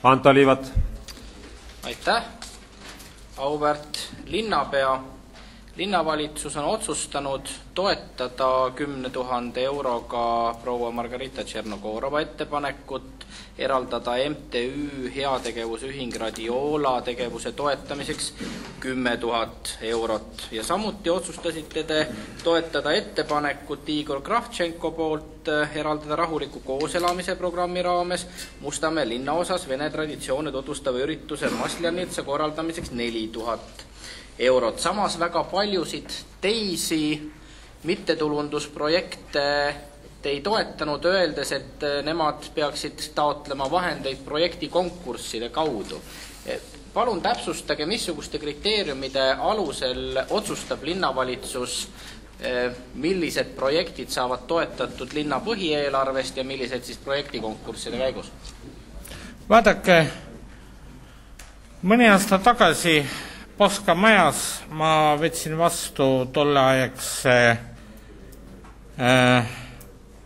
Anto Liivat. Aitäh, auväärt linnapea. Linnavalitsus on otsustanud toetada 10 000 euroga proua Margarita Tšernogoorova ettepanekut eraldada MTÜ Heategevusühing Radiola tegevuse toetamiseks 10 000 eurot. Ja samuti otsustasite te toetada ettepanekut Igor Kravtšenko poolt eraldada rahuliku kooselamise programmi raames Mustamäe linnaosas vene traditsioone tutvustava ürituse Maslenitsa korraldamiseks 4 000 eurot. Samas väga paljusid teisi mittetulundusprojekte te ei toetanud, öeldes, et nemad peaksid taotlema vahendeid projekti konkursside kaudu. Palun täpsustage, missuguste kriteeriumide alusel otsustab linnavalitsus, millised projektid saavad toetatud linna põhieelarvest ja millised siis projekti konkursside käigus? Vaadake, mõni aasta tagasi Poska majas ma võtsin vastu tolleaegse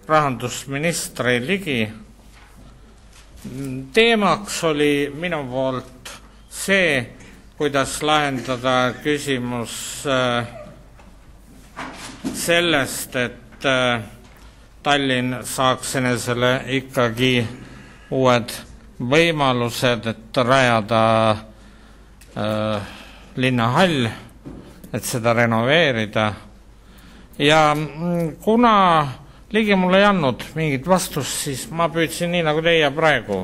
rahandusministri Ligi. Teemaks oli minu poolt see, kuidas lahendada küsimus sellest, et Tallinn saaks enesele ikkagi uued võimalused, et rajada linnahall, et seda renoveerida. Ja kuna Ligi mul ei andnud mingit vastust, siis ma püüdsin nii nagu teie praegu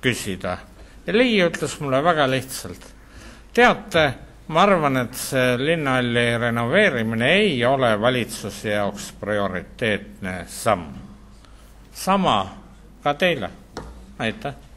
küsida. Ja Ligi ütles mulle väga lihtsalt. Teate, ma arvan, et see linnahalli renoveerimine ei ole valitsuse jaoks prioriteetne samm. Sama ka teile. Aitäh.